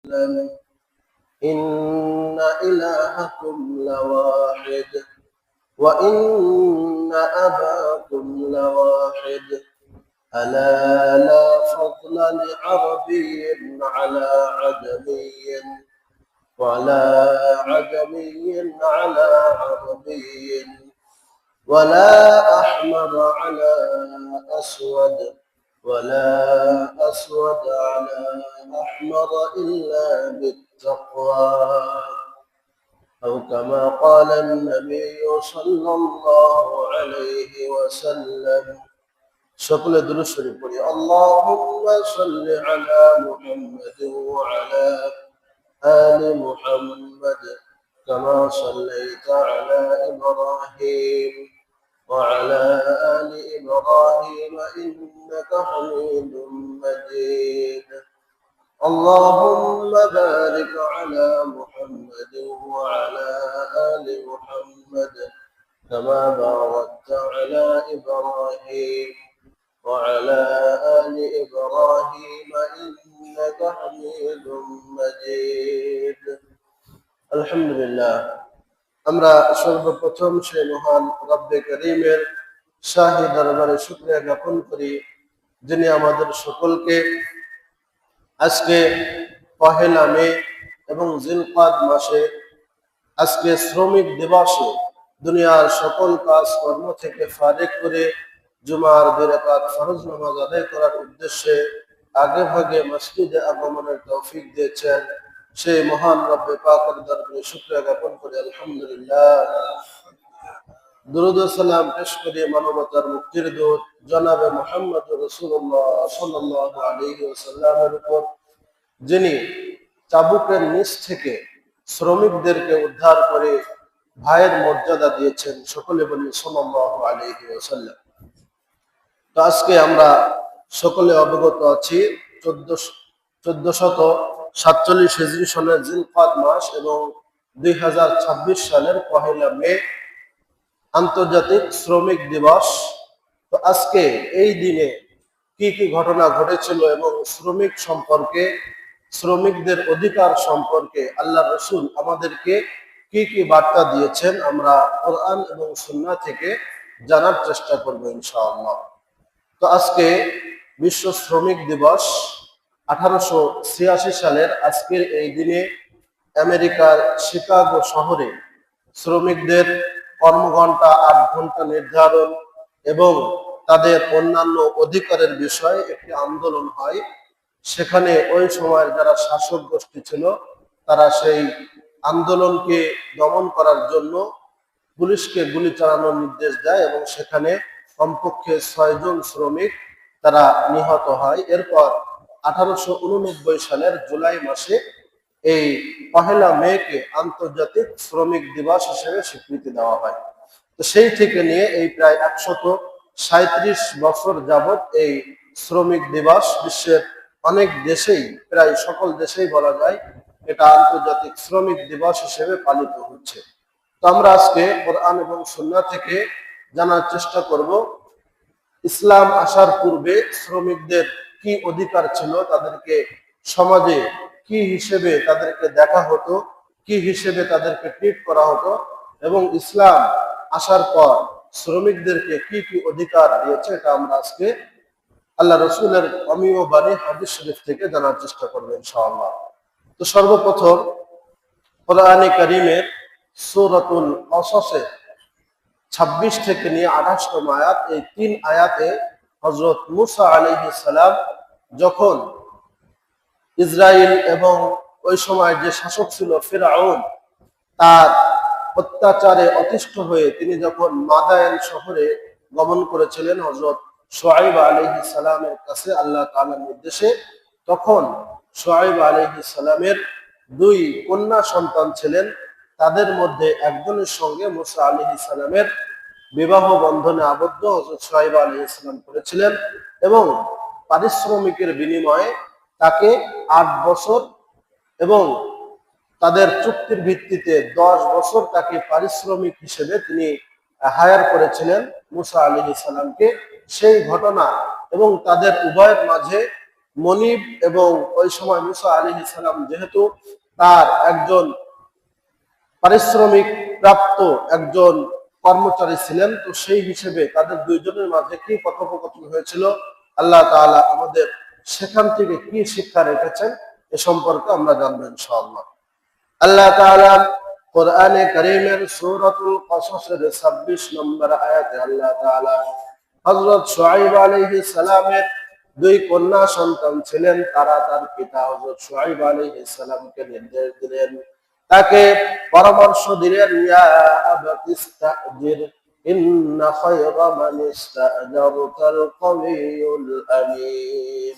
إن إلهكم لواحد وإن أباكم لواحد ألا لا فضل لعربي على عجمي ولا عجمي على عربي ولا أحمر على أسود ولا أسود على أحمر إلا بالتقوى أو كما قال النبي صلى الله عليه وسلم সকলে দুরূদ শরীফ পড়ি আল্লাহুম্মা সাল্লি আলা মুহাম্মাদিন ওয়া আলা আলি মুহাম্মাদ কামা সাল্লাইতা আলা ইব্রাহিম ওয়া আলা আলি ইব্রাহিম ইন্নাকা হামিদুম মাজিদ اللهم بارك على محمد وعلى آل محمد كما باركت على إبراهيم وعلى آل إبراهيم إنك حميد مجيد الحمد لله আমরা সর্বপ্রথম সেই মহান রব্বে করিমের শাহী দরবারে শুকরিয়া জ্ঞাপন করি যিনি আমাদের সকলকে আজকে পহেলা মে এবং জিলকাদ মাসে আজকে শ্রমিক দিবসে দুনিয়ার সকল কাজকর্ম থেকে ফারেক করে জুমার 2 রাকাত ফরজ নামাজ আদায় করার উদ্দেশ্যে আগে ভাগে মসজিদে আগমনের তৌফিক দিয়েছেন সেই মহান রব্বে পাকের দরবারে শুকরিয়া জ্ঞাপন করি আলহামদুলিল্লাহ। দুরূদ ও সালাম পেশ করি মানবতার মুক্তির দূত জনাবে মুহাম্মদ রাসূলুল্লাহ সাল্লাল্লাহু আলাইহি ওয়াসাল্লামের উপর, যিনি চাবুকের নিচ থেকে শ্রমিকদেরকে উদ্ধার করে ভাইয়ের মর্যাদা দিয়েছেন। সকলে বলি সাল্লাল্লাহু আলাইহি ওয়াসাল্লাম। তো আজকে আমরা সকলে অবগত আছি 1447 হিজরি সনের জিলকাদ মাস এবং 2026 সালের পহেলা মে আন্তর্জাতিক শ্রমিক দিবস। তো আজকে এই দিনে কি কি ঘটনা ঘটেছিল এবং শ্রমিক সম্পর্কে, শ্রমিকদের অধিকার সম্পর্কে আল্লাহ রসুল আমাদেরকে কি কি বার্তা দিয়েছেন আমরা কোরআন এবং সুন্নাহ থেকে জানার চেষ্টা করব ইনশাআল্লাহ। তো আজকে বিশ্ব শ্রমিক দিবস 1886 সালের আজকের এই দিনে আমেরিকার শিকাগো শহরে শ্রমিকদের কর্মঘণ্টা 8 ঘন্টা নির্ধারণ এবং তাদের অন্যান্য অধিকারের বিষয়ে একটি আন্দোলন হয়। সেখানে ওই সময়ের যারা শাসক গোষ্ঠী ছিল তারা সেই আন্দোলনকে দমন করার জন্য পুলিশকে গুলি চালানোর নির্দেশ দেয় এবং সেখানে কমপক্ষে 6 জন শ্রমিক তারা নিহত হয়। এরপর 1889 সালের জুলাই মাসে এই পহেলা মেকে আন্তর্জাতিক শ্রমিক দিবস হিসেবে স্বীকৃতি দেওয়া হয়। তো সেই থেকে নিয়ে এই প্রায় 137 বছর যাবত এই শ্রমিক দিবস বিশ্বের অনেক দেশেই, প্রায় সকল দেশেই বলা যায় এটা আন্তর্জাতিক শ্রমিক দিবস হিসেবে পালিত হচ্ছে। তো আমরা আজকে কোরআন এবং সুন্নাহ থেকে জানার চেষ্টা করব ইসলাম আসার পূর্বে শ্রমিকদের কি অধিকার ছিল, তাদেরকে সমাজে কি হিসেবে তাদেরকে দেখা হতো, কি হিসেবে তাদেরকে ট্রিট করা হতো এবং ইসলাম আসার পর শ্রমিকদেরকে কি কি অধিকার দিয়েছে এটা আমরা আজকে আল্লাহ রসুলের অমীয় বাণী হাদিস শরীফ থেকে জানার চেষ্টা করবো ইনশাআল্লাহ। তো সর্বপ্রথম কোরআনে কারীমের সূরাতুল কসসের 26 থেকে নিয়ে 28তম আয়াত, এই 3 আয়াতে হযরত মুসা আলাইহিস সালাম যখন ইসরায়েল এবং ওই সময় যে শাসক ছিল ফিরআউন তার অত্যাচারে অতিষ্ঠ হয়ে তিনি যখন মাদায়েন শহরে গমন করেছিলেন হযরত শুআয়ব আলাইহিস সালামের কাছে আল্লাহ তাআলার নির্দেশে, তখন শুআয়ব আলাইহিস সালামের 2 কন্যা সন্তান ছিলেন। তাদের মধ্যে একজনের সঙ্গে মুসা আলাইহিস সালামের বিবাহ বন্ধনে আবদ্ধ হযরত শুআয়ব আলাইহিস সালাম করেছিলেন এবং পারিশ্রমিকের বিনিময়ে তাকে 8 বছর এবং তাদের চুক্তির ভিত্তিতে 10 বছর তাকে পারিশ্রমিক হিসেবে তিনি হায়ার করেছিলেন মুসা আলাইহিস সালামকে। সেই ঘটনা এবং তাদের উভয়ের মাঝে মনিব এবং ওই সময় মুসা আলাইহিস সালাম যেহেতু তার একজন পারিশ্রমিক প্রাপ্ত একজন কর্মচারী ছিলেন, তো সেই হিসেবে তাদের দুইজনের মাঝে কি কথোপকথন হয়েছিল, আল্লাহ তাআলা আমাদের সেখান থেকে কি শিক্ষা রেখেছেন এ সম্পর্কে আমরা জানবো ইনশাআল্লাহ। আল্লাহ তাআলা কোরআনে কারীমের সূরাতুল কসসের 26 নম্বর আয়াতে আল্লাহ তাআলা হযরত শুআয়ব আলাইহিস সালামের দুই কন্যা সন্তান ছিলেন, তারা তার পিতা হযরত শুআয়ব আলাইহিস সালামকে নির্দেশ দিলেন, তাকে পরামর্শ দিলেন, ইয়া আবাতিস্তাজির ইন্না খায়রা মান ইস্তাজারতাল কাওয়িয়ুল আমিন।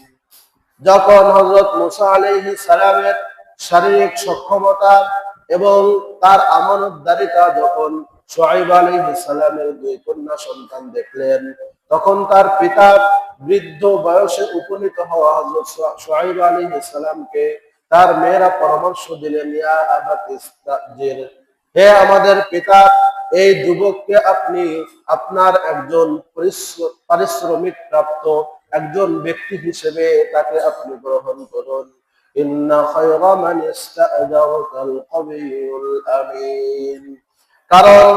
যখন হযরত মুসা আলাইহিস সালামের শারীরিক সক্ষমতা এবং তার আমানতদারিতা যখন শুআয়ব আলাইহিস সালামের দুই কন্যা সন্তান দেখলেন, তখন তার পিতা বৃদ্ধ বয়সে উপনীত হওয়া হযরত শুআয়ব আলাইহিস সালামকে তার মেয়েরা পরামর্শ দিলেন, ইয়া আবাতিস্তাজির, হে আমাদের পিতা, এই যুবককে আপনি আপনার একজন পারিশ্রমিক প্রাপ্ত একজন ব্যক্তি হিসেবে তাকে আপনি গ্রহণ করুন। ইন্না খায়রা মান ইস্তাজারতাল কাওয়িয়ুল আমিন। কারণ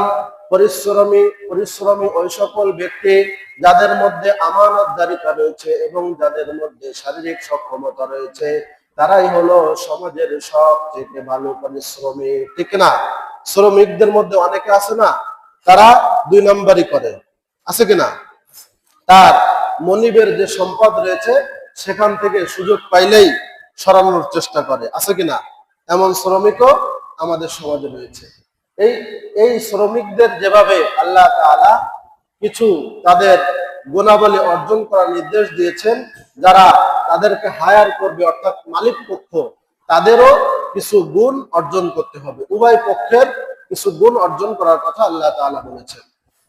পরিশ্রমী ওই সকল ব্যক্তি যাদের মধ্যে আমানতদারিতা রয়েছে এবং যাদের মধ্যে শারীরিক সক্ষমতা রয়েছে, তারাই হলো সমাজের সবচেয়ে ভালো পরিশ্রমী, ঠিক না? শ্রমিকদের মধ্যে অনেকে আছে না, তারা দুই নম্বরই করে, আছে কিনা? তার মনিবের যে সম্পদ রয়েছে সেখান থেকে সুযোগ পাইলেই সরানোর চেষ্টা করে, আছে কিনা? এমন শ্রমিকও আমাদের সমাজে রয়েছে। এই এই শ্রমিকদের যেভাবে আল্লাহ তাআলা কিছু তাদের গুণাবলী অর্জন করার নির্দেশ দিয়েছেন, যারা তাদেরকে হায়ার করবে অর্থাৎ মালিক পক্ষ, তাদেরও কিছু গুণ অর্জন করতে হবে। উভয় পক্ষের কিছু গুণ অর্জন করার কথা আল্লাহ তাআলা বলেছেন।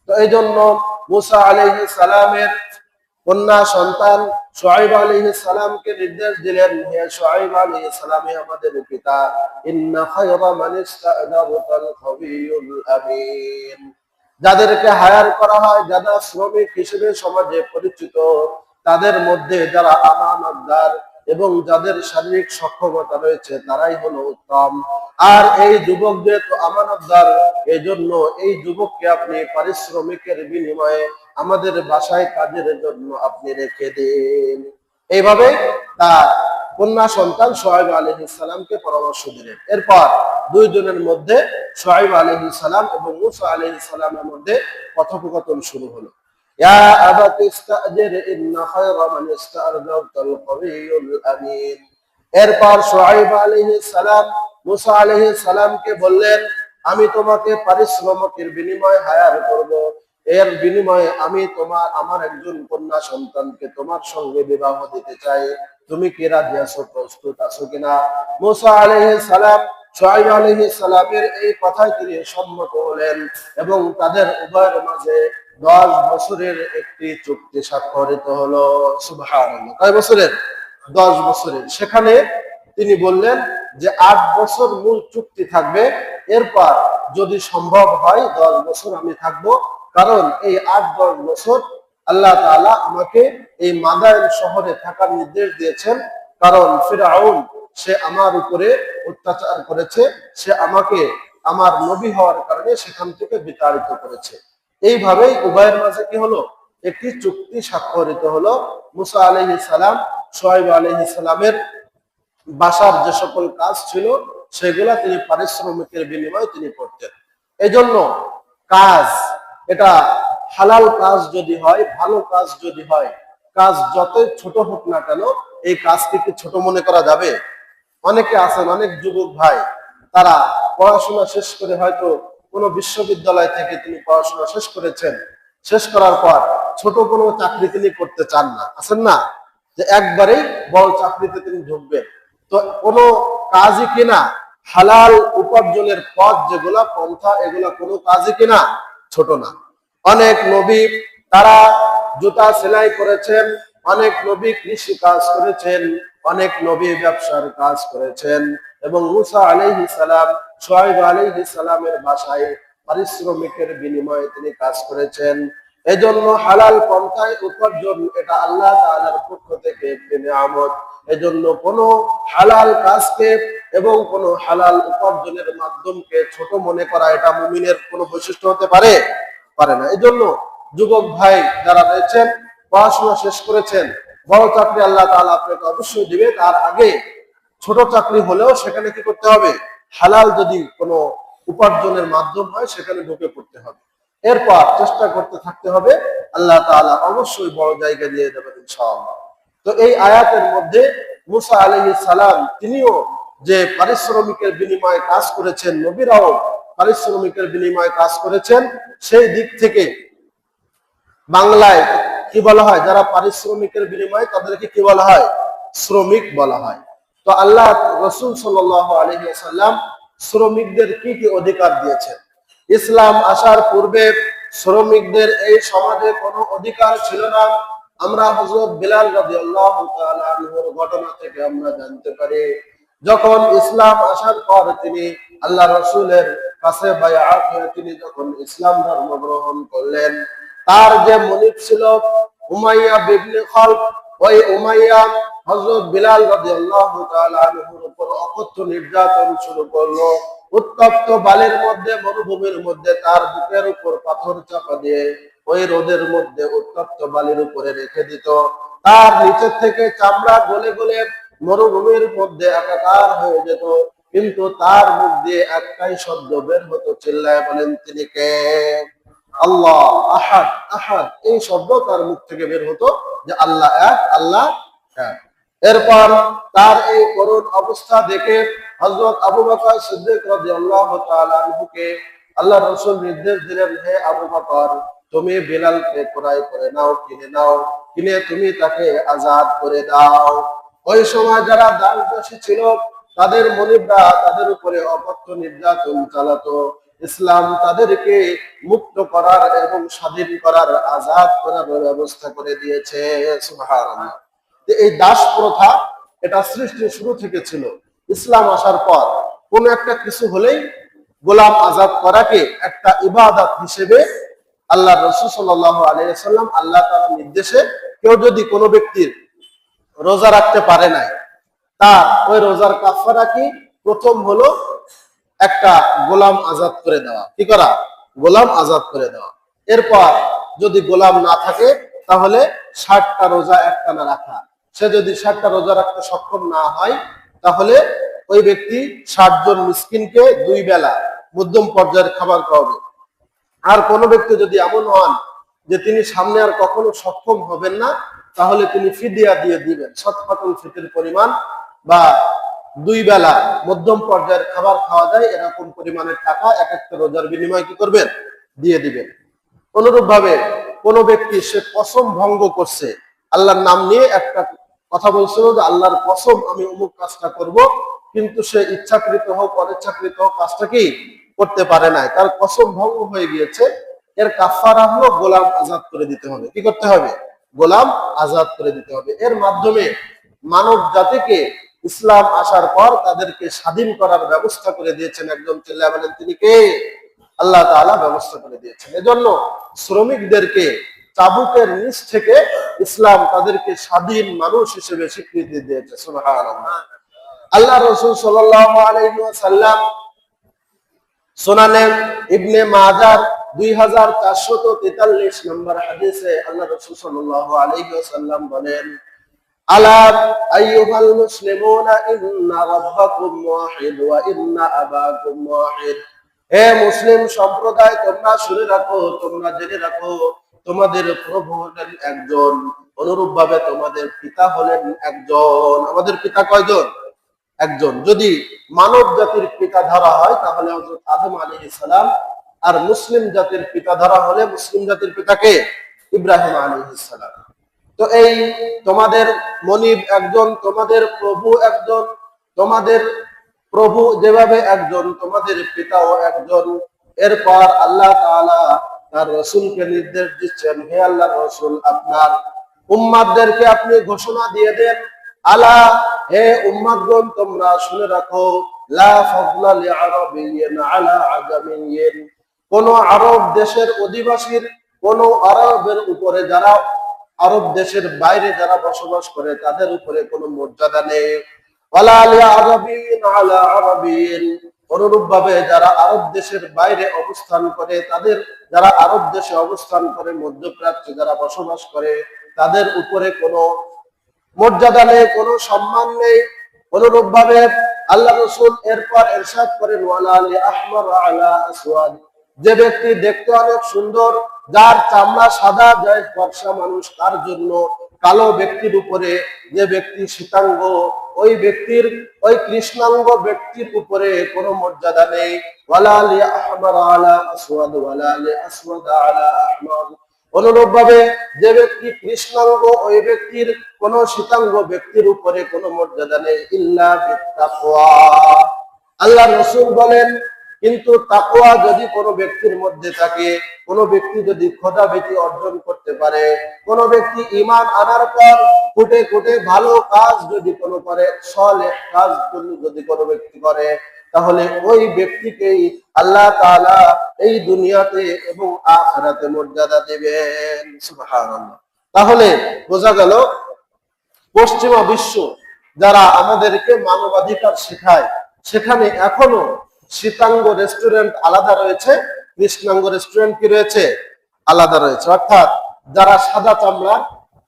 তো এই জন্য মুসা আলাইহিস সালামের কন্যা সন্তান শুআয়ব আলাইহিস সালামকে নির্দেশ দিলেন, হে শুআয়ব আলাইহিস সালাম, হে আমাদের পিতা, ইন্না খায়রা মান ইস্তাজারতাল কাওয়িয়ুল আমিন। যাদেরকে হায়ার করা হয়, যারা শ্রমিক হিসেবে সমাজে পরিচিত, তাদের মধ্যে যারা আমানতদার এবং যাদের শারীরিক সক্ষমতা রয়েছে, তারাই হলো উত্তম। আর এই যুবক যেহেতু আমানতদার, এই জন্য এই যুবককে আপনি পারিশ্রমিকের বিনিময়ে আমাদের বাসায় কাজের জন্য আপনি রেখে দিন। এইভাবে তার কন্যা সন্তান শুআয়ব আলাইহিস সালামকে পরামর্শ দিলেন। এরপর দুইজনের মধ্যে শুআয়ব আলাইহিস সালাম এবং মুসা আলাইহিস সালামের মধ্যে কথোপকথন শুরু হলো। ইয়া আবাতিস্তাজির ইন্না খায়রা মান ইস্তাজারতাল কাওয়িয়ুল আমিন। এরপর শুআয়ব আলাইহিস সালাম মুসা আলাইহিস সালামকে বললেন, আমি তোমাকে পারিশ্রমিকের বিনিময়ে হায়ার করব, এর বিনিময়ে আমি আমার একজন কন্যা সন্তানকে তোমার সঙ্গে বিবাহ দিতে চাই, তুমি কি রাজি আছো, প্রস্তুত আছো কিনা? মুসা আলাইহিস সালাম শুআয়ব আলাইহিস সালামের এই কথায় তিনি সম্মত হলেন এবং তাদের উভয়ের মাঝে 10 বছরের একটি চুক্তি স্বাক্ষরিত হলো। সুবহানাল্লাহ। কয় বছরের? 10 বছরের। সেখানে তিনি বললেন যে 8 বছর মূল চুক্তি থাকবে, এরপর যদি সম্ভব হয় 10 বছর আমি থাকবো, কারণ এই 8-10 বছর আল্লাহ তাআলা আমাকে এই মাদায়েন শহরে থাকার নির্দেশ দিয়েছেন, কারণ ফিরআউন সে আমার উপরে অত্যাচার করেছে, সে আমাকে আমার নবী হওয়ার কারণে সেখান থেকে বিতাড়িত করেছে। এইভাবেই উভয়ের মাঝে কি হলো, একটি চুক্তি স্বাক্ষরিত হলো। মুসা আলাইহিস সালাম শুআয়ব আলাইহিস সালামের বাসার যে সকল কাজ ছিল সেগুলা তিনি পারিশ্রমিকের বিনিময়ে তিনি করতেন। এই জন্য কাজ, এটা হালাল কাজ যদি হয়, ভালো কাজ যদি হয়, কাজ যতই ছোট হোক না কেন, এই কাজকে কি ছোট মনে করা যাবে? অনেকে আছেন, অনেক যুবক ভাই, তারা পড়াশোনা শেষ করে হয়তো কোনো বিশ্ববিদ্যালয় থেকে তিনি পড়াশোনা শেষ করেছেন, শেষ করার পর ছোট কোনো চাকরি তিনি করতে চান না, আছেন না, যে একবারেই বড় চাকরিতে তিনি ঢুকবেন। তো কোনো কাজই কিনা হালাল উপার্জনের পথ যেগুলা পন্থা, এগুলা কোনো কাজই কিনা ছোট না। অনেক নবী তারা জুতা সেলাই করেছেন, অনেক নবী কৃষি কাজ করেছেন, অনেক নবী ব্যবসার কাজ করেছেন, এবং মুসা আলাইহিস সালাম শুআয়ব আলাইহিস সালামের বাসায় পারিশ্রমিকের বিনিময়ে তিনি কাজ করেছেন। এজন্য হালাল পন্থায় উপার্জন এটা আল্লাহ তাআলার পক্ষ থেকে একটি নিয়ামত। এজন্য কোনো হালাল কাজকে এবং কোনো হালাল উপার্জনের মাধ্যমকে ছোট মনে করা এটা মুমিনের কোনো বৈশিষ্ট্য হতে পারে পারে না। এজন্য যুবক ভাই যারা রয়েছেন, পড়াশোনা শেষ করেছেন, বড় চাকরি আল্লাহ তাআলা আপনাকে অবশ্যই দিবে, তার আগে ছোট চাকরি হলেও সেখানে কি করতে হবে, হালাল যদি কোনো উপার্জনের মাধ্যম হয় সেখানে ঢুকে পড়তে হবে। এরপর চেষ্টা করতে থাকতে হবে, আল্লাহ তাআলা অবশ্যই বড় জায়গা দিয়ে দেবেন ইনশাআল্লাহ। তো এই আয়াতের মধ্যে মুসা আলাইহিস সালাম তিনিও যে পারিশ্রমিকের বিনিময়ে কাজ করেছেন, নবীরাও পারিশ্রমিকের বিনিময়ে কাজ করেছেন, সেই দিক থেকে বাংলায় কি বলা হয়, যারা পারিশ্রমিকের বিনিময়ে তাদেরকে কি বলা হয়, শ্রমিক বলা হয়। তো আল্লাহ রাসূল সাল্লাল্লাহু আলাইহি ওয়াসাল্লাম শ্রমিকদের কি কি অধিকার দিয়েছেন? ইসলাম আসার পূর্বে শ্রমিকদের এই সমাজে কোনো অধিকার ছিল না। আমরা হযরত বিলাল রাদিয়াল্লাহু তাআলা আনহুর ঘটনা থেকে আমরা জানতে পারি, যখন ইসলাম আসার পর তিনি আল্লাহ রাসূলের কাছে বায়আত হয়ে তিনি যখন ইসলাম ধর্ম গ্রহণ করলেন, তার যে মনিব ছিল উমাইয়া ইবনে খালফ, ওই উমাইয়া হযরত বিলাল রাদিয়াল্লাহু তাআলা আনহুর উপর অকথ্য নির্যাতন শুরু করলো। উত্তপ্ত বালির মধ্যে, মরুভূমির মধ্যে তার বুকের উপর পাথর চাপা দিয়ে ওই রোদের মধ্যে উত্তপ্ত বালির উপরে রেখে দিত। তার নিচের থেকে চামড়া গলে গলে মরুভূমির মধ্যে একাকার হয়ে যেত, কিন্তু তার মুখ দিয়ে একটাই শব্দ বের হতো, চিল্লায় বলেন তিনি কে? আল্লাহ আহাদ, আহাদ এই শব্দ তার মুখ থেকে বের হতো যে আল্লাহ এক, আল্লাহ এক। এরপর তার এই করুণ অবস্থা দেখে হযরত আবু বকর সিদ্দিক রাদিয়াল্লাহু তাআলা আনহুকে আল্লাহ রাসূল নির্দেশ দিলেন, হে আবু বকর, তুমি বিলালকে ক্রয় করে নাও, কিনে নাও, কিনে তুমি তাকে আজাদ করে দাও। ওই সময় যারা দাসদাসী ছিল তাদের মনিবরা তাদের উপরে অকথ্য নির্যাতন চালাতো। ইসলাম তাদেরকে মুক্ত করার এবং স্বাধীন করার, আজাদ করার ব্যবস্থা করে দিয়েছে। সুবহানাল্লাহ। এই দাস প্রথা এটা সৃষ্টির শুরু থেকে ছিল। ইসলাম আসার পর কোন একটা কিছু হলেই গোলাম আজাদ করাকে একটা ইবাদত হিসেবে আল্লাহ রাসূল সাল্লাল্লাহু আলাইহি ওয়াসাল্লাম আল্লাহ তাআলার নির্দেশে, কেউ যদি কোনো ব্যক্তির রোজা রাখতে পারে নাই, তার ওই রোজার কাফারা কি? প্রথম হলো একটা গোলাম আজাদ করে দেওয়া। কি করা? গোলাম আজাদ করে দেওয়া। এরপর যদি গোলাম না থাকে তাহলে 60টা রোজা একটানা রাখা। সে যদি 60টা রোজা রাখতে সক্ষম না হয় তাহলে ওই ব্যক্তি 60 জন মিসকিনকে 2 বেলা মধ্যম পর্যায়ের খাবার খাওয়াবে। আর কোনো ব্যক্তি যদি এমন হন যে তিনি সামনে আর কখনো সক্ষম হবেন না, তাহলে তিনি ফিদিয়া দিয়ে দিবেন, সদকাতুল ফিতর পরিমাণ বা 2 বেলা মধ্যম পর্যায়ের খাবার খাওয়া যায় এরকম পরিমাণের টাকা এক একটা রোজার বিনিময়ে কি করবেন? দিয়ে দিবেন। অনুরূপ ভাবে কোন ব্যক্তি সে কসম ভঙ্গ করছে, আল্লাহর নাম নিয়ে একটা কথা বলছিল যে আল্লাহর কসম আমি অমুক কাজটা করব, কিন্তু সে ইচ্ছাকৃত হোক অনিচ্ছাকৃত হোক কাজটা কি করতে পারে নাই, তার কসম ভঙ্গ হয়ে গিয়েছে। এর কাফারা হলো গোলাম আজাদ করে দিতে হবে। কি করতে হবে? গোলাম আজাদ করে দিতে হবে। এর মাধ্যমে মানব জাতিকে ইসলাম আসার পর তাদেরকে স্বাধীন করার ব্যবস্থা করে দিয়েছেন। একজন চিল্লায়ে বলেন তিনি কে? আল্লাহ তাআলা ব্যবস্থা করে দিয়েছেন। এজন্য শ্রমিকদেরকে চাবুকের নিচ থেকে ইসলাম তাদেরকে স্বাধীন মানুষ হিসেবে স্বীকৃতি দিয়েছে। সুবহানাল্লাহ। আল্লাহ রাসূল সাল্লাল্লাহু আলাইহি ওয়াসাল্লাম সুনানে ইবনে মাজাহ 2443 নম্বর হাদিসে আল্লাহ রাসূল সাল্লাল্লাহু আলাইহি ওয়াসাল্লাম বলেন, আলা আইয়ুহাল মুসলিমুনা ইন্না রাব্বাকুম ওয়াহিদ ওয়া ইন্না আবাকুম ওয়াহিদ। হে মুসলিম সম্প্রদায়, তোমরা শুনে রাখো, তোমরা জেনে রাখো, তোমাদের প্রভু হলেন একজন, অনুরূপ ভাবে তোমাদের পিতা হলেন একজন। আমাদের পিতা কয়জন? একজন। যদি মানব জাতির পিতা ধরা হয় তাহলে হযরত আদম আলাইহিস সালাম, আর মুসলিম জাতির পিতা ধরা হলে মুসলিম জাতির পিতাকে ইব্রাহিম আলাইহিস সালাম। তো এই তোমাদের মনিব একজন, তোমাদের প্রভু একজন, তোমাদের প্রভু যেভাবে একজন তোমাদের পিতাও একজন। এরপর আল্লাহ তাআলা তার রাসূলকে নির্দেশ দিচ্ছেন, হে আল্লাহর রাসূল, আপনার উম্মতদেরকে আপনি ঘোষণা দিয়ে দেন, আলা হে উম্মতগণ তোমরা শুনে রাখো, লা ফাদলা লিআরাবিয়্যিন আলা আজামিয়্যিন। কোন আরব দেশের অধিবাসীর কোন আরবের উপরে, যারা আরব দেশের বাইরে যারা বসবাস করে তাদের উপরে কোনো মর্যাদা নেই। ওয়ালা লিআরাবিন আলা আরাবিন, অনুরূপ ভাবে যারা আরব দেশের বাইরে অবস্থান করে তাদের, যারা আরব দেশে অবস্থান করে মধ্যপ্রাচ্যে যারা বসবাস করে তাদের উপরে কোনো মর্যাদা নেই, কোনো সম্মান নেই। অনুরূপ ভাবে আল্লাহ রাসূল এরপর ইরশাদ করেন ওয়ালা লিআহমার আলা আসওয়াদ, যে ব্যক্তি দেখতে অনেক সুন্দর, যার চামড়া সাদা, যায় ফর্সা মানুষ, তার জন্য কালো ব্যক্তির উপরে, যে ব্যক্তি শ্বেতাঙ্গ, ওই ব্যক্তির, ওই কৃষ্ণাঙ্গ ব্যক্তির উপরে কোনো মর্যাদা নেই। ওয়ালা লিআহমার আলা আসওয়াদ ওয়ালা লিআসওয়াদ আলা আহমার, অনুরূপ ভাবে যে ব্যক্তি কৃষ্ণাঙ্গ ওই ব্যক্তির কোন শ্বেতাঙ্গ ব্যক্তির উপরে কোনো মর্যাদা নেই ইল্লা বিত্তাকওয়া। আল্লাহ রাসূল বলেন, কিন্তু তাকওয়া যদি কোনো ব্যক্তির মধ্যে থাকে, কোনো ব্যক্তি যদি খোদাভীতি অর্জন করতে পারে, কোনো ব্যক্তি ঈমান আনার পর কুটে কুটে ভালো কাজ যদি কোনো করে, সালেহ কাজ যদি কোনো ব্যক্তি করে, তাহলে ওই ব্যক্তিকেই আল্লাহ তাআলা এই দুনিয়াতে এবং আখিরাতে মর্যাদা দেবেন। সুবহানাল্লাহ। তাহলে বোঝা গেল পশ্চিমা বিশ্ব যারা আমাদেরকে মানবাধিকার শেখায়, সেখানে এখনো শ্বেতাঙ্গ রেস্টুরেন্ট আলাদা রয়েছে, কৃষ্ণাঙ্গ রেস্টুরেন্ট কি রয়েছে? আলাদা রয়েছে। অর্থাৎ যারা সাদা চামড়ার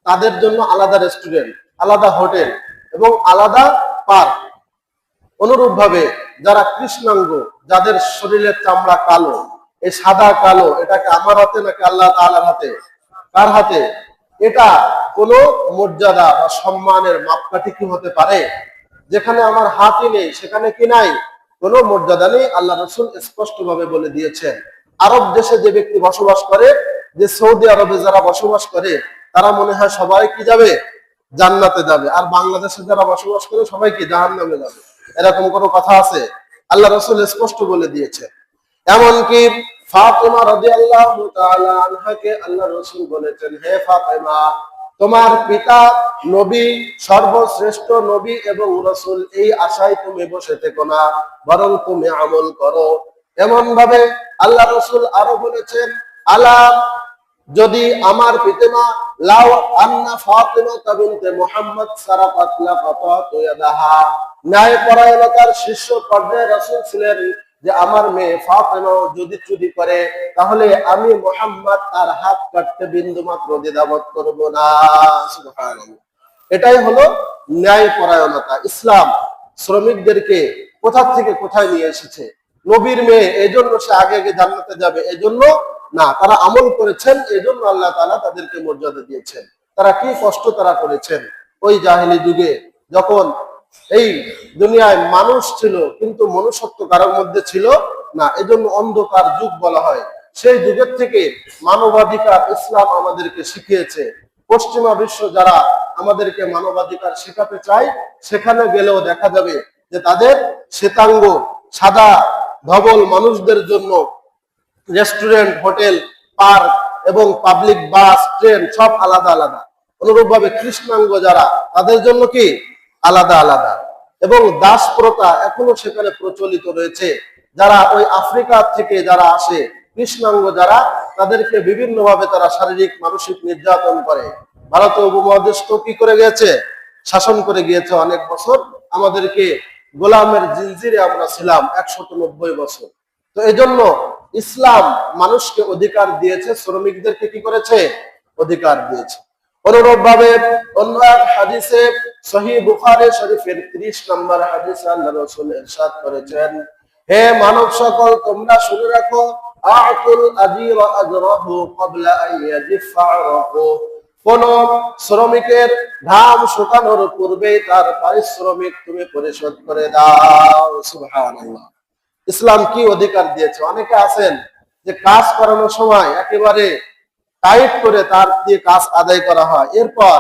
তাদের জন্য আলাদা রেস্টুরেন্ট, আলাদা হোটেল এবং আলাদা পার্ক। অনুরূপ ভাবে যারা কৃষ্ণাঙ্গ, যাদের শরীরের চামড়া কালো, এই সাদা কালো, এটাকে আমার হাতে নাকি আল্লাহ তাআলার হাতে? কার হাতে? এটা কোনো মর্যাদা বা সম্মানের মাপকাঠি কি হতে পারে? যেখানে আমার হাতই নেই সেখানে কি নাই? কোনো মর্যাদা নেই। আল্লাহ রাসূল স্পষ্ট ভাবে বলে দিয়েছেন। আরব দেশে যে ব্যক্তি বসবাস করে, যে সৌদি আরবে যারা বসবাস করে, তারা মনে হয় সবাই কি যাবে? জান্নাতে যাবে। আর বাংলাদেশে যারা বসবাস করে সবাই কি জাহান্নামে যাবে? এরকম কোনো কথা আছে? আল্লাহ রাসূল স্পষ্ট বলে দিয়েছে। এমনকি ফাতেমা রাদিয়াল্লাহু তাআলা আনহাকে আল্লাহ রাসূল বলেছেন, হে ফাতেমা, তোমার পিতা নবী, সর্বশ্রেষ্ঠ নবী এবং রাসূল, এই আশায় তুমি বসে থেকো না, বরং তুমি আমল করো। এমন ভাবে আল্লাহ রাসূল আরো বলেছেন, আলা, যদি আমার পিতামা, লাউ আন্না ফাতিমা বিনতে মুহাম্মদ সারাকাত লাকাতাতু ইয়াদাহা, ন্যায়পরায়ণতার শীর্ষ পর্যায়ে রাসূল ছিলেন যে আমার মেয়ে ফাতেমা যদি চুরি করে তাহলে আমি মুহাম্মদ তার হাত কাটতে বিন্দু মাত্র দ্বিধাবোধ করব না। সুবহানাল্লাহ। এটাই হলো ন্যায়পরায়ণতা। ইসলাম শ্রমিকদেরকে কোথা থেকে কোথায় নিয়ে এসেছে? নবীর মেয়ে, এজন্য সে আগে আগে জান্নাতে যাবে এজন্য না, তারা আমল করেছেন এজন্য আল্লাহ তাআলা তাদেরকে মর্যাদা দিয়েছেন। তারা কি কষ্ট তারা করেছেন ওই জাহেলি যুগে, যখন এই দুনিয়ায় মানুষ ছিল কিন্তু মনুষ্যত্ব কারোর মধ্যে ছিল না, এজন্য অন্ধকার যুগ বলা হয়। সেই যুগের থেকে মানবাধিকার ইসলাম আমাদেরকে শিখিয়েছে। পশ্চিমা বিশ্ব যারা আমাদেরকে মানবাধিকার শেখাতে চায়, সেখানে গেলেও দেখা যাবে যে তাদের শ্বেতাঙ্গ সাদা ধবল মানুষদের জন্য রেস্টুরেন্ট, হোটেল, পার্ক এবং পাবলিক বাস, ট্রেন সব আলাদা আলাদা। অনুরূপ ভাবে কৃষ্ণাঙ্গ যারা, তাদের জন্য কি আলাদা আলাদা। এবং দাস প্রথা এখনো সেখানে প্রচলিত রয়েছে। যারা ওই আফ্রিকা থেকে যারা আসে, কৃষ্ণাঙ্গ যারা, তাদেরকে বিভিন্ন ভাবে তারা শারীরিক মানসিক নির্যাতন করে। ভারতীয় উপমহাদেশ তো কি করে গিয়েছে? শাসন করে গিয়েছে অনেক বছর। আমাদেরকে গোলামের জিনজিরে আমরা ছিলাম 190 বছর। তো এই জন্য ইসলাম মানুষকে অধিকার দিয়েছে, শ্রমিকদেরকে কি করেছে? অধিকার দিয়েছে। অনুরূপ ভাবে অন্য এক হাদিসে সহিহ বুখারী শরীফের 30 নম্বর হাদিসে আল্লাহ রাসূল ইরশাদ করেছেন, হে মানব সকল, তোমরা শুনে রাখো, আ'তুল আজীরা আজরাহু ক্বাবলা আন ইয়াজিফা আরাকু, কোন শ্রমিকের ঘাম শুকানোর পূর্বে তার পারিশ্রমিক তুমি পরিশোধ করে দাও। সুবহানাল্লাহ। ইসলাম কি অধিকার দিয়েছে? অনেকে আছেন যে কাজ করানোর সময় একেবারে টাইট করে তার দিয়ে কাজ আদায় করা হয়, এরপর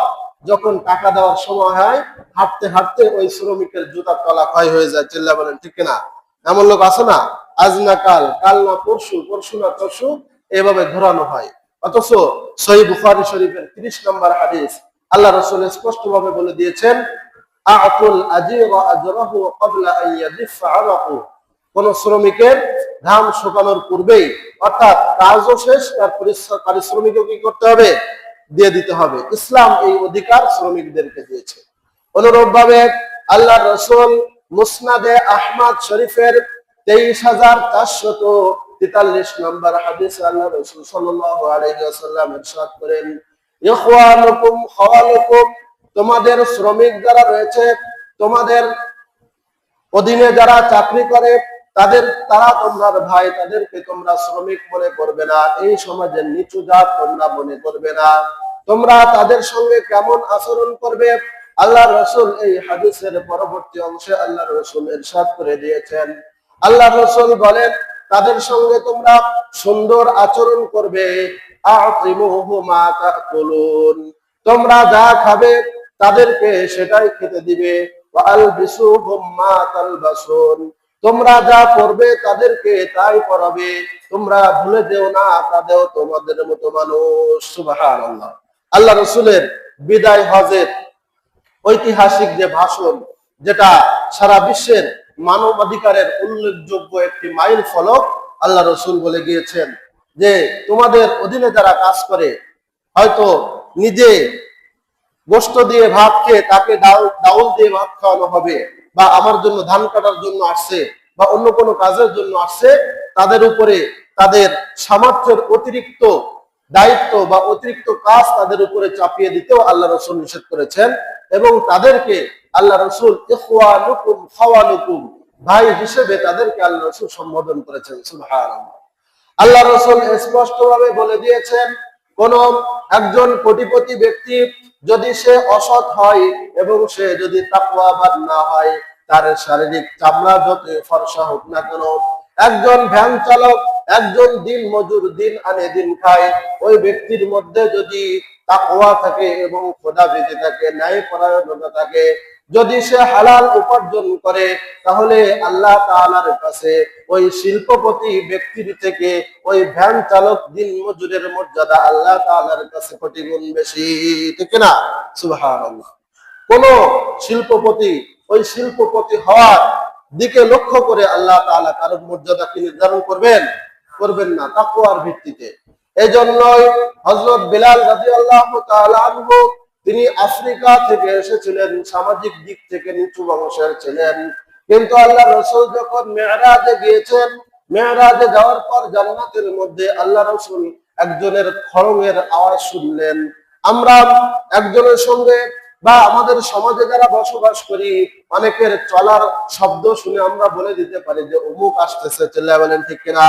যখন টাকা দেওয়ার সময় হয় হাঁটতে হাঁটতে ওই শ্রমিকের জুতার তলা ক্ষয় হয়ে যায়। চিল্লা বলেন ঠিক কিনা? এমন লোক আছে না? আজ না কাল, কাল না পরশু, পরশু না তরশু, এভাবে ঘোরানো হয়। অথচ সহিহ বুখারী শরীফের 30 নম্বর হাদিস আল্লাহ রাসূল স্পষ্ট ভাবে বলে দিয়েছেন, আ'তুল আজীরা আজরাহু ক্বাবলা আন ইয়াজিফা আরাকু, কোন শ্রমিকের ঘাম শুকানোর পূর্বেই, অর্থাৎ কাজও শেষ, তার পারিশ্রমিকও কি করতে হবে, দিয়ে দিতে হবে। ইসলাম এই অধিকার শ্রমিকদেরকে দিয়েছে। অনুরূপভাবে আল্লাহ রসুল মুসনাদে আহমদ শরীফের 23,443 নম্বর হাদিস আল্লাহ রসুল সাল্লাল্লাহু আলাইহি ওয়াসাল্লাম ইরশাদ করেন, ইখওয়ানুকুম খাওয়ালুকুম, তোমাদের শ্রমিক যারা রয়েছে, তোমাদের অধীনে যারা চাকরি করে তারা তোমার ভাই, তাদেরকে তোমরা শ্রমিক মনে করবে না, এই সমাজের নিচু জাত তোমরা মনে করবে না। তোমরা তাদের সঙ্গে কেমন আচরণ করবে, আল্লাহ রসুল এই হাদিসের পরবর্তী অংশে আল্লাহ রসুল ইরশাদ করে দিয়েছেন। আল্লাহ রসুল বলেন, তাদের সঙ্গে তোমরা সুন্দর আচরণ করবে। আ'তিমুহু মা তাকুলুন, তোমরা যা খাবে তাদেরকে সেটাই খেতে দিবে। ওয়ালবিসুহুম মা তালবাসুন, তোমরা যা করবে তাদেরকে তাই পরাবে। তোমরা ভুলে যেও না তাদেরও তোমাদের মতো মানুষ। সুবহানাল্লাহ। আল্লাহ রসুলের বিদায় হজের ঐতিহাসিক যে ভাষণ, যেটা সারা বিশ্বের মানবাধিকারের উল্লেখযোগ্য একটি মাইল ফলক, আল্লাহ রসুল বলে গিয়েছেন যে তোমাদের অধীনে যারা কাজ করে, হয়তো নিজে গোশত দিয়ে ভাত খেয়ে তাকে ডাউল দিয়ে ভাত খাওয়ানো হবে, বা আমার জন্য ধান কাটার জন্য আসছে বা অন্য কোনো কাজের জন্য আসছে, তাদের উপরে তাদের সামর্থ্যের অতিরিক্ত দায়িত্ব বা অতিরিক্ত কাজ তাদের উপরে চাপিয়ে দিতেও আল্লাহ রসুল নিষেধ করেছেন। এবং তাদেরকে আল্লাহ রসুল ইখওয়ানুকুম খাওয়ানুকুম, ভাই হিসেবে তাদেরকে আল্লাহ রসুল সম্বোধন করেছেন। সুবহানাল্লাহ। আল্লাহ রসুল স্পষ্টভাবে বলে দিয়েছেন, কোন একজন কোটিপতি ব্যক্তি যদি সে অসৎ হয় এবং সে যদি তাকওয়াবান না হয়, তার শারীরিক চামড়া যত ফর্সা হোক না কেন, একজন ভ্যান চালক, একজন দিন মজুর, দিন আনে দিন খায়, ওই ব্যক্তির মধ্যে যদি তাকওয়া থাকে এবং খোদাভীতি থাকে, ন্যায়পরায়ণতা থাকে, যদি সে হালাল উপার্জন করে, তাহলে আল্লাহ তাআলার কাছে ওই শিল্পপতি ব্যক্তির থেকে ওই ভ্যান চালক, দিন মজুরের মর্যাদা আল্লাহ তাআলার কাছে কোটি গুণ বেশি। ঠিক না? সুবহানাল্লাহ। কোন শিল্পপতি ওই শিল্পপতি হওয়ার দিকে লক্ষ্য করে আল্লাহ তাআলা কারো মর্যাদা কি নির্ধারণ করবেন না, তাকওয়ার ভিত্তিতে। এই জন্যই হযরত বিলাল রাদিয়াল্লাহু তাআলা আনহু, তিনি আফ্রিকা থেকে এসেছিলেন, সামাজিক দিক থেকে নিচু বংশের ছিলেন, কিন্তু আল্লাহ রসুল যখন মেরাজে গিয়েছেন, মেরাজে যাওয়ার পর জান্নাতের মধ্যে আল্লাহ রসুল একজনের খড়গের আওয়াজ শুনলেন। আমরা একজনের সঙ্গে বা আমাদের সমাজে যারা বসবাস করি, অনেকের চলার শব্দ শুনে আমরা বলে দিতে পারি যে অমুক আসতেছে, চিল্লায় বলেন ঠিক কিনা?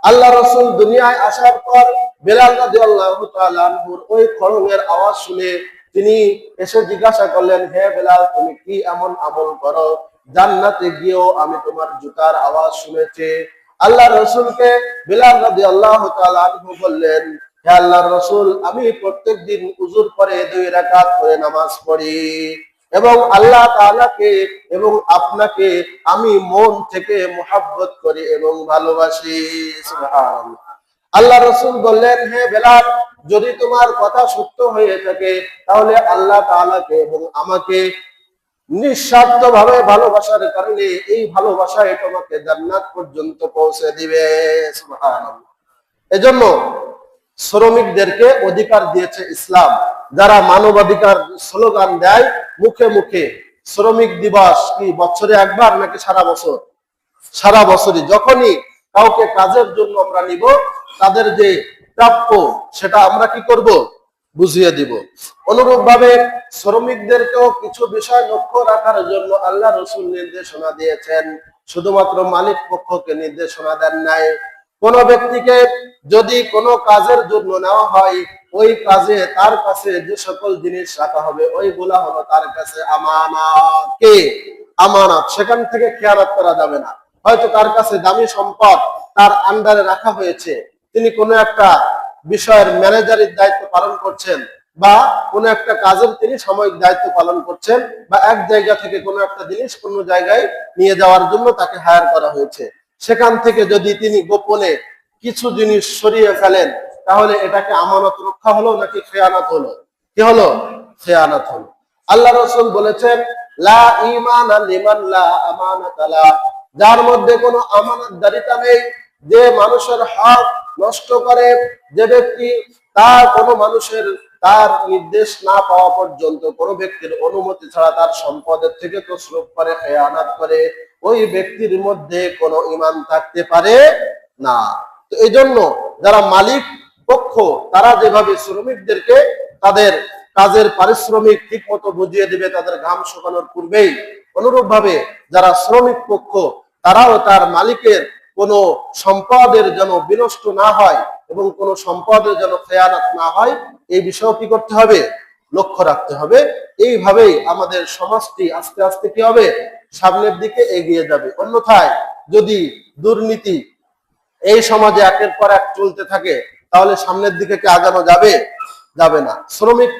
আল্লাহ রসুল দুনিয়ায় আসার পর বিলাল রাদিয়াল্লাহু তাআলা আনহুর ওই খড়গের আওয়াজ শুনে তিনি এসে জিজ্ঞাসা করলেন, হে বিলাল, তুমি কি এমন আমল করো, জান্নাতে গিয়েও আমি তোমার জুতার আওয়াজ শুনেছি। আল্লাহ রসুলকে বিলাল রাদিয়াল্লাহু তাআলা আনহু বললেন, হে আল্লাহর রসুল, আমি প্রত্যেকদিন উযুর পরে 2 রাকাত করে নামাজ পড়ি এবং আল্লাহ তাআলাকে এবং আপনাকে আমি মন থেকে মুহাব্বত করি এবং ভালোবাসি। সুবহানাল্লাহ। আল্লাহ রসুল বললেন, হে বিলাল, যদি তোমার কথা সত্য হয়ে থাকে, তাহলে আল্লাহ তাআলাকে এবং আমাকে নিঃস্বার্থ ভাবে ভালোবাসার কারণে এই ভালোবাসায় তোমাকে জান্নাত পর্যন্ত পৌঁছে দিবে। সুবহানাল্লাহ। এজন্য শ্রমিকদেরকে অধিকার দিয়েছে ইসলাম। যারা মানবাধিকার স্লোগান দেয় মুখে মুখে, শ্রমিক দিবস কি বছরে একবার নাকি সারা বছর? সারা বছরই। যখনই কাউকে কাজের জন্য আমরা নিব, তাদের যে প্রাপ্য সেটা আমরা কি করব? বুঝিয়ে দিব। অনুরূপ ভাবে শ্রমিকদেরকেও কিছু বিষয় লক্ষ্য রাখার জন্য আল্লাহ রসুল নির্দেশনা দিয়েছেন, শুধুমাত্র মালিক পক্ষকে নির্দেশনা দেন নাই। কোন ব্যক্তিকে যদি কোনো কাজের জন্য নেওয়া হয়, ওই কাজে তার কাছে যে সকল জিনিস রাখা হবে ওইগুলা হলো তার কাছে আমানত। কে? আমানত। সেখান থেকে খেয়ানত করা যাবে না। হয়তো তার কাছে দামি সম্পদ তার আন্ডারে রাখা হয়েছে, তিনি কোনো একটা বিষয়ের ম্যানেজারের দায়িত্ব পালন করছেন, বা কোনো একটা কাজের তিনি সাময়িক দায়িত্ব পালন করছেন, বা এক জায়গা থেকে কোনো একটা জিনিস কোনো জায়গায় নিয়ে যাওয়ার জন্য তাকে হায়ার করা হয়েছে। সেখান থেকে যদি তিনি গোপনে কিছু জিনিস সরিয়ে ফেলেন, তাহলে এটাকে আমানত রক্ষা হলো নাকি খেয়ানত হলো? কি হলো? খেয়ানত হলো। আল্লাহ রসুল বলেছেন, লা ঈমানা লিমান লা আমানাতা লা, যার মধ্যে কোনো আমানতদারিতা নেই, যে মানুষের হক নষ্ট করে, যে ব্যক্তি তার কোনো মানুষের তার নির্দেশ না পাওয়া পর্যন্ত কোনো ব্যক্তির অনুমতি ছাড়া তার সম্পদের থেকে তসরুপ করে, খেয়ানত করে, ওই ব্যক্তির মধ্যে কোনো ঈমান থাকতে পারে না। তো এই জন্য যারা মালিক পক্ষ তারা যেভাবে শ্রমিকদেরকে তাদের কাজের পারিশ্রমিক ঠিক মতো বুঝিয়ে দিবে তাদের ঘাম শুকানোর পূর্বেই, অনুরূপ ভাবে যারা শ্রমিক পক্ষ তারাও তার মালিকের কোনো সম্পদের যেন বিনষ্ট না হয় এবং কোনো সম্পদের যেন খেয়ানত না হয়, এই বিষয়েও কি করতে হবে, লক্ষ্য রাখতে হবে। এইভাবেই আমাদের সমাজটি আস্তে আস্তে কি হবে, সামনের দিকে এগিয়ে যাবে। অন্যথায় যদি দুর্নীতি এই সমাজে একের পর এক চলতে থাকে তাহলে সামনের দিকে কি আগানো যাবে? যাবে না। শ্রমিক